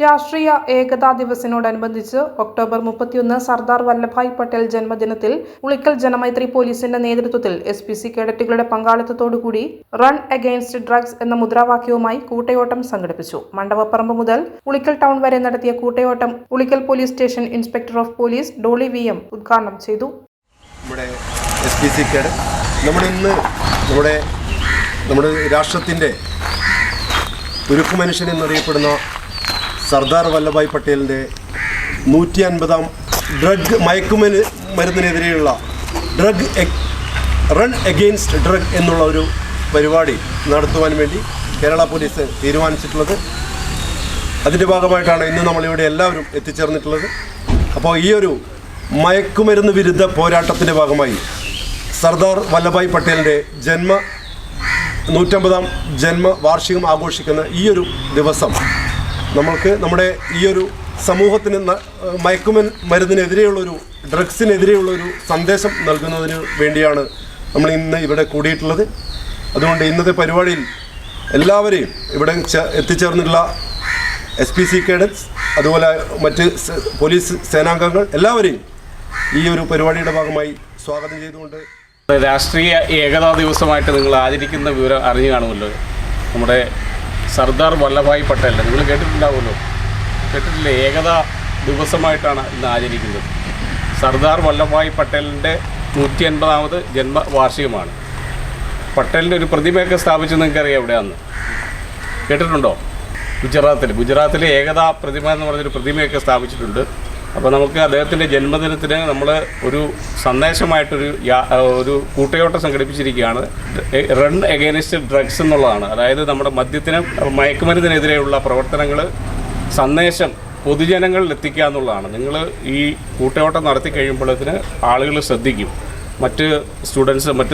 രാഷ്ട്രീയ ഏകതാ ദിവസിനോടനുബന്ധിച്ച് ഒക്ടോബർ 31 സർദാർ വല്ലഭായ് പട്ടേൽ ജന്മദിനത്തിൽ ഉളിക്കൽ ജനമൈത്രി പോലീസിന്റെ നേതൃത്വത്തിൽ SPC കേഡറ്റുകളുടെ പങ്കാളിത്തത്തോടുകൂടി റൺ അഗെയിൻസ്റ്റ് ഡ്രഗ്സ് എന്ന മുദ്രാവാക്യവുമായി കൂട്ടയോട്ടം സംഘടിപ്പിച്ചു. മണ്ഡപപ്പറമ്പ് മുതൽ ഉളിക്കൽ ടൗൺ വരെ നടത്തിയ കൂട്ടയോട്ടം ഉളിക്കൽ police station inspector of police Dolly VM ഉദ്ഘാടനം ചെയ്തു. SPC നമ്മുടെ രാഷ്ട്രത്തിന്റെ ഉരുക്കു മനുഷ്യൻ എന്നറിയപ്പെടുന്ന സർദാർ വല്ലഭായ് പട്ടേലിൻ്റെ 150ാം മയക്കുമരുന്നിനെതിരെയുള്ള റൺ അഗെയിൻസ്റ്റ് ഡ്രഗ് എന്നുള്ള ഒരു പരിപാടി നടത്തുവാൻ വേണ്ടി കേരള പോലീസ് തീരുമാനിച്ചിട്ടുള്ളത്. അതിൻ്റെ ഭാഗമായിട്ടാണ് ഇന്ന് നമ്മളിവിടെ എല്ലാവരും എത്തിച്ചേർന്നിട്ടുള്ളത്. അപ്പോൾ ഈ ഒരു മയക്കുമരുന്ന് വിരുദ്ധ പോരാട്ടത്തിൻ്റെ ഭാഗമായി സർദാർ വല്ലഭായ് പട്ടേലിൻ്റെ 150ാം ജന്മവാർഷികം ആഘോഷിക്കുന്ന ഈ ഒരു ദിവസം നമ്മുടെ ഈ ഒരു സമൂഹത്തിന് മയക്കുമരുന്നിനെതിരെയുള്ളൊരു ഡ്രഗ്സിനെതിരെയുള്ളൊരു സന്ദേശം നൽകുന്നതിന് വേണ്ടിയാണ് നമ്മൾ ഇന്ന് ഇവിടെ കൂടിയിട്ടുള്ളത്. അതുകൊണ്ട് ഇന്നത്തെ പരിപാടിയിൽ എല്ലാവരെയും ഇവിടെ എത്തിച്ചേർന്നിട്ടുള്ള SPC കേഡറ്റ്സ്, അതുപോലെ മറ്റ് പോലീസ് സേനാംഗങ്ങൾ എല്ലാവരെയും ഈ ഒരു പരിപാടിയുടെ ഭാഗമായി സ്വാഗതം ചെയ്തുകൊണ്ട് രാഷ്ട്രീയ ഏകതാ ദിവസമായിട്ട് നിങ്ങൾ ആചരിക്കുന്ന വിവരം അറിഞ്ഞു കാണുമല്ലോ. നമ്മുടെ സർദാർ വല്ലഭായ് പട്ടേൽ നിങ്ങൾ കേട്ടിട്ടുണ്ടാവുമല്ലോ, കേട്ടിട്ടില്ലേ? ഏകതാ ദിവസമായിട്ടാണ് ഇന്ന് ആചരിക്കുന്നത്. സർദാർ വല്ലഭായ് പട്ടേലിൻ്റെ 150ാമത് ജന്മവാർഷികമാണ്. പട്ടേലിൻ്റെ ഒരു പ്രതിമയൊക്കെ സ്ഥാപിച്ചത് നിങ്ങൾക്കറിയാം എവിടെയാണെന്ന് കേട്ടിട്ടുണ്ടോ? ഗുജറാത്തിലെ ഏകതാ പ്രതിമ എന്ന് പറഞ്ഞൊരു പ്രതിമയൊക്കെ സ്ഥാപിച്ചിട്ടുണ്ട്. അപ്പോൾ നമുക്ക് അദ്ദേഹത്തിൻ്റെ ജന്മദിനത്തിന് നമ്മൾ ഒരു സന്ദേശമായിട്ടൊരു കൂട്ടയോട്ടം സംഘടിപ്പിച്ചിരിക്കുകയാണ്. റൺ അഗെയിൻസ്റ്റ് ഡ്രഗ്സ് എന്നുള്ളതാണ്. അതായത് നമ്മുടെ മയക്കുമരുന്നിനെതിരെയുള്ള പ്രവർത്തനങ്ങൾ സന്ദേശം പൊതുജനങ്ങളിൽ എത്തിക്കുക എന്നുള്ളതാണ്. നിങ്ങൾ ഈ കൂട്ടയോട്ടം നടത്തി കഴിയുമ്പോഴത്തിന് ആളുകൾ ശ്രദ്ധിക്കും. മറ്റ്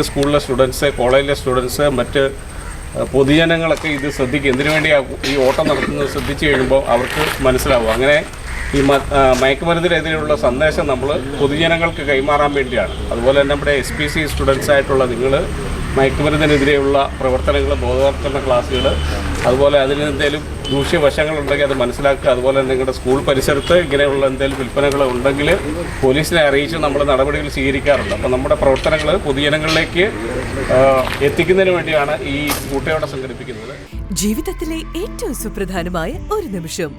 സ്കൂളിലെ സ്റ്റുഡൻസ്, കോളേജിലെ സ്റ്റുഡൻസ്, മറ്റ് പൊതുജനങ്ങളൊക്കെ ഇത് ശ്രദ്ധിക്കും. എന്തിനു വേണ്ടിയാണ് ഈ ഓട്ടം നടത്തുന്നത് ശ്രദ്ധിച്ചു കഴിയുമ്പോൾ അവർക്ക് മനസ്സിലാവും. അങ്ങനെ ഈ മയക്കുമരുന്നിനെതിരെയുള്ള സന്ദേശം നമ്മൾ പൊതുജനങ്ങൾക്ക് കൈമാറാൻ വേണ്ടിയാണ്. അതുപോലെ തന്നെ നമ്മുടെ SPC സ്റ്റുഡൻസ് ആയിട്ടുള്ള നിങ്ങൾ മയക്കുമരുന്നിനെതിരെയുള്ള പ്രവർത്തനങ്ങൾ, ബോധവൽക്കരണ ക്ലാസ്സുകൾ, അതുപോലെ അതിന് എന്തെങ്കിലും ദൂഷ്യവശങ്ങളുണ്ടെങ്കിൽ അത് മനസ്സിലാക്കുക. അതുപോലെ തന്നെ നിങ്ങളുടെ സ്കൂൾ പരിസരത്ത് ഇങ്ങനെയുള്ള എന്തെങ്കിലും വിൽപ്പനകൾ ഉണ്ടെങ്കിൽ പോലീസിനെ അറിയിച്ച് നമ്മൾ നടപടികൾ സ്വീകരിക്കാറുണ്ട്. അപ്പോൾ നമ്മുടെ പ്രവർത്തനങ്ങൾ പൊതുജനങ്ങളിലേക്ക് എത്തിക്കുന്നതിന് വേണ്ടിയാണ് ഈ കൂട്ടയോട്ടം സംഘടിപ്പിക്കുന്നത്. ജീവിതത്തിലെ ഏറ്റവും സുപ്രധാനമായ ഒരു നിമിഷം,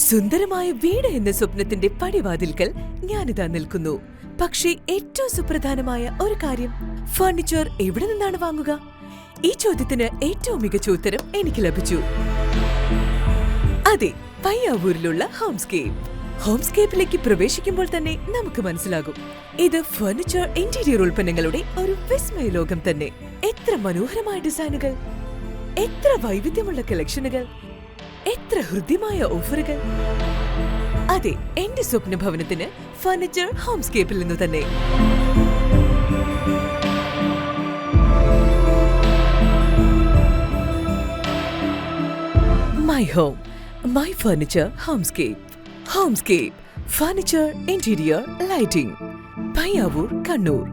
സുന്ദരമായ വീട് എന്ന സ്വപ്നത്തിന്റെ പടിവാതിൽക്കൽ ഞാനിതാ നിൽക്കുന്നു. പക്ഷേ ഏറ്റവും സുപ്രധാനമായ ഒരു കാര്യം, ഫർണിച്ചർ എവിടെ നിന്നാണ് വാങ്ങുക? ഈ ചോദ്യത്തിന് ഏറ്റവും മികച്ച ഉത്തരം എനിക്ക് ലഭിച്ചു. അതെ, പയ്യാവൂരിലുള്ള ഹോംസ്കേപ്പിലേക്ക് പ്രവേശിക്കുമ്പോൾ തന്നെ നമുക്ക് മനസ്സിലാകും, ഇത് ഫർണിച്ചർ ഇന്റീരിയർ ഉൽപ്പന്നങ്ങളുടെ ഒരു വിസ്മയ ലോകം തന്നെ. എത്ര മനോഹരമായ ഡിസൈനുകൾ, എത്ര വൈവിധ്യമുള്ള കളക്ഷനുകൾ, എത്ര ഹൃദ്യമായ ഓഫറുകൾ. അതെ, എന്റെ സ്വപ്ന ഭവനത്തിന് ഫർണിച്ചർ ഹോംസ്കേപ്പിൽ നിന്ന് തന്നെ. My home, my furniture Homescape. Furniture interior lighting, Payyavur, Kannur.